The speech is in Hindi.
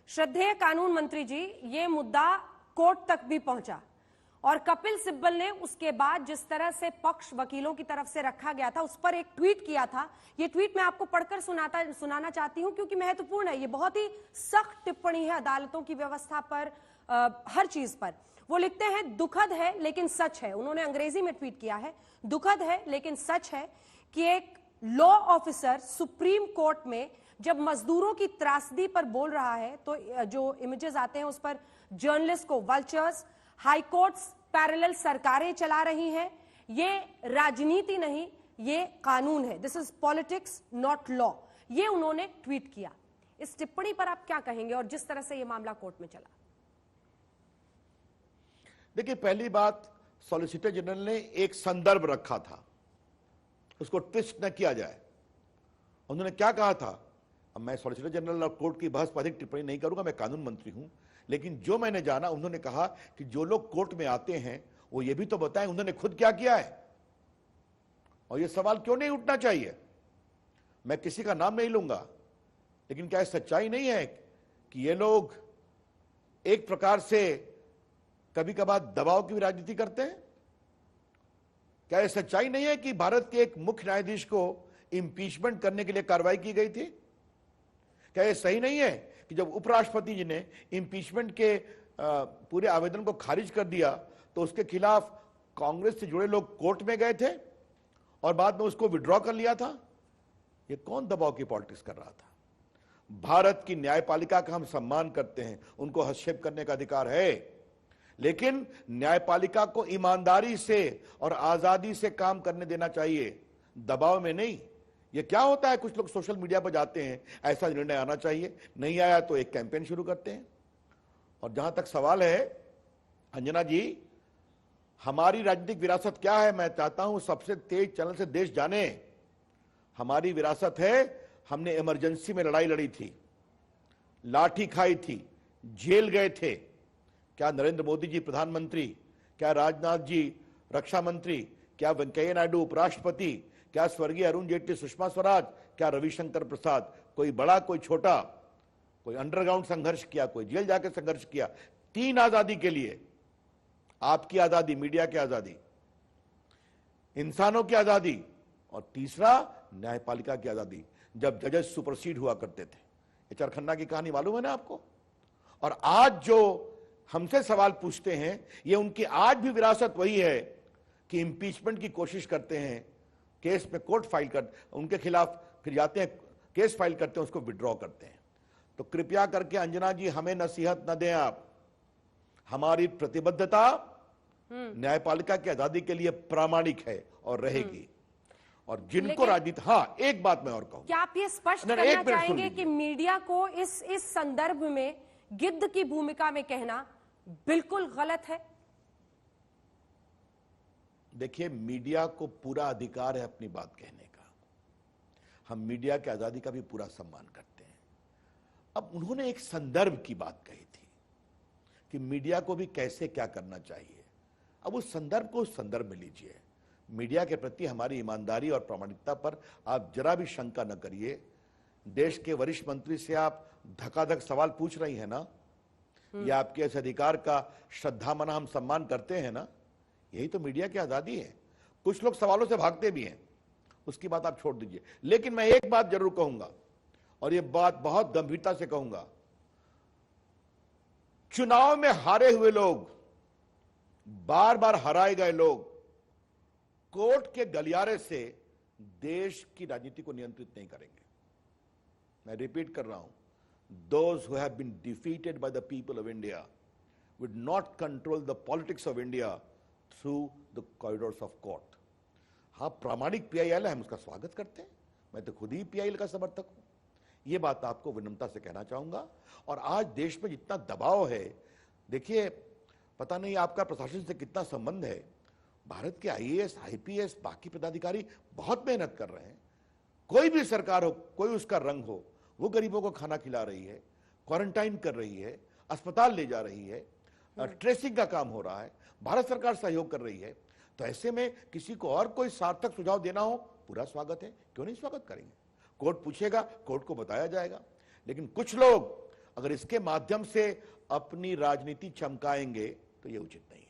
श्रद्धेय कानून मंत्री जी, ये मुद्दा कोर्ट तक भी पहुंचा और कपिल सिब्बल ने उसके बाद जिस तरह से पक्ष वकीलों की तरफ से रखा गया था, उस पर एक ट्वीट किया था। ये ट्वीट मैं आपको पढ़कर सुनाना चाहती हूं क्योंकि महत्वपूर्ण है। ये बहुत ही सख्त टिप्पणी है अदालतों की व्यवस्था पर, हर चीज पर। वो लिखते हैं, दुखद है लेकिन सच है। उन्होंने अंग्रेजी में ट्वीट किया है, दुखद है लेकिन सच है कि एक लॉ ऑफिसर सुप्रीम कोर्ट में जब मजदूरों की त्रासदी पर बोल रहा है तो जो इमेजेस आते हैं उस पर जर्नलिस्ट को वल्चर्स, हाईकोर्ट्स पैरेलल सरकारें चला रही हैं। ये राजनीति नहीं, ये कानून है। This is politics not law. ये उन्होंने ट्वीट किया। इस टिप्पणी पर आप क्या कहेंगे और जिस तरह से ये मामला कोर्ट में चला? देखिए, पहली बात, सॉलिसिटर जनरल ने एक संदर्भ रखा था, उसको ट्विस्ट न किया जाए। उन्होंने क्या कहा था? अब मैं सॉलिसिटर जनरल और कोर्ट की बहस पर अधिक टिप्पणी नहीं करूंगा, मैं कानून मंत्री हूं। लेकिन जो मैंने जाना, उन्होंने कहा कि जो लोग कोर्ट में आते हैं वो ये भी तो बताएं उन्होंने खुद क्या किया है, और ये सवाल क्यों नहीं उठना चाहिए। मैं किसी का नाम नहीं लूंगा, लेकिन क्या सच्चाई नहीं है कि ये लोग एक प्रकार से कभी कभार दबाव की भी राजनीति करते हैं? क्या यह सच्चाई नहीं है कि भारत के एक मुख्य न्यायाधीश को इंपीचमेंट करने के लिए कार्रवाई की गई थी? क्या यह सही नहीं है कि जब उपराष्ट्रपति जी ने इंपीचमेंट के पूरे आवेदन को खारिज कर दिया तो उसके खिलाफ कांग्रेस से जुड़े लोग कोर्ट में गए थे और बाद में उसको विड्रॉ कर लिया था? ये कौन दबाव की पॉलिटिक्स कर रहा था? भारत की न्यायपालिका का हम सम्मान करते हैं, उनको हस्तक्षेप करने का अधिकार है, लेकिन न्यायपालिका को ईमानदारी से और आजादी से काम करने देना चाहिए, दबाव में नहीं। ये क्या होता है, कुछ लोग सोशल मीडिया पर जाते हैं, ऐसा निर्णय आना चाहिए, नहीं आया तो एक कैंपेन शुरू करते हैं। और जहां तक सवाल है, अंजना जी, हमारी राजनीतिक विरासत क्या है? मैं चाहता हूं सबसे तेज चैनल से देश जाने। हमारी विरासत है, हमने इमरजेंसी में लड़ाई लड़ी थी, लाठी खाई थी, जेल गए थे। क्या नरेंद्र मोदी जी प्रधानमंत्री, क्या राजनाथ जी रक्षा मंत्री, क्या वेंकैया नायडू उपराष्ट्रपति, क्या स्वर्गीय अरुण जेटली सुषमा स्वराज, क्या रविशंकर प्रसाद, कोई बड़ा कोई छोटा, कोई अंडरग्राउंड संघर्ष किया, कोई जेल जाकर संघर्ष किया। 3 आजादी के लिए, आपकी आजादी, मीडिया की आजादी, इंसानों की आजादी, और तीसरा न्यायपालिका की आजादी, जब जजेस सुपरसीड हुआ करते थे। एच.आर. खन्ना की कहानी मालूम है ना आपको? और आज जो हमसे सवाल पूछते हैं, ये उनकी आज भी विरासत वही है कि इंपीचमेंट की कोशिश करते हैं, केस में कोर्ट फाइल कर, उनके खिलाफ फिर जाते हैं, केस फाइल करते हैं, उसको विड्रॉ करते हैं। तो कृपया करके अंजना जी, हमें नसीहत न दें आप। हमारी प्रतिबद्धता न्यायपालिका की आजादी के लिए प्रामाणिक है और रहेगी। और जिनको राजनीति, हाँ, एक बात मैं और कहूं, क्या आप ये स्पष्ट करना चाहेंगे कि मीडिया को इस संदर्भ में गिद्ध की भूमिका में कहना बिल्कुल गलत है? देखिए, मीडिया को पूरा अधिकार है अपनी बात कहने का। हम मीडिया की आजादी का भी पूरा सम्मान करते हैं। अब उन्होंने एक संदर्भ की बात कही थी कि मीडिया को भी कैसे क्या करना चाहिए। अब उस संदर्भ को उस संदर्भ में लीजिए। मीडिया के प्रति हमारी ईमानदारी और प्रामाणिकता पर आप जरा भी शंका न करिए। देश के वरिष्ठ मंत्री से आप धकाधक सवाल पूछ रही है ना, ये आपके इस अधिकार का श्रद्धा मना हम सम्मान करते हैं ना, यही तो मीडिया की आजादी है। कुछ लोग सवालों से भागते भी हैं, उसकी बात आप छोड़ दीजिए। लेकिन मैं एक बात जरूर कहूंगा, और ये बात बहुत गंभीरता से कहूंगा, चुनाव में हारे हुए लोग, बार बार हराए गए लोग, कोर्ट के गलियारे से देश की राजनीति को नियंत्रित नहीं करेंगे। मैं रिपीट कर रहा हूं, those who have been defeated by the people of India would not control the politics of India through the corridors of court. हाँ, प्रामाणिक PIL है, हम उसका स्वागत करते हैं। मैं तो खुद ही PIL का समर्थक हूं। ये बात आपको विनम्रता से कहना चाहूंगा। और आज देश में जितना दबाव है, देखिए, पता नहीं आपका प्रशासन से कितना संबंध है। भारत के IAS, IPS, बाकी पदाधिकारी बहुत मेहनत कर रहे हैं। कोई भी सरकार हो, कोई उसका रंग हो, वो गरीबों को खाना खिला रही है, क्वारंटाइन कर रही है, अस्पताल ले जा रही है, ट्रेसिंग का काम हो रहा है, भारत सरकार सहयोग कर रही है। तो ऐसे में किसी को और कोई सार्थक सुझाव देना हो, पूरा स्वागत है, क्यों नहीं स्वागत करेंगे। कोर्ट पूछेगा, कोर्ट को बताया जाएगा। लेकिन कुछ लोग अगर इसके माध्यम से अपनी राजनीति चमकाएंगे तो ये उचित नहीं है।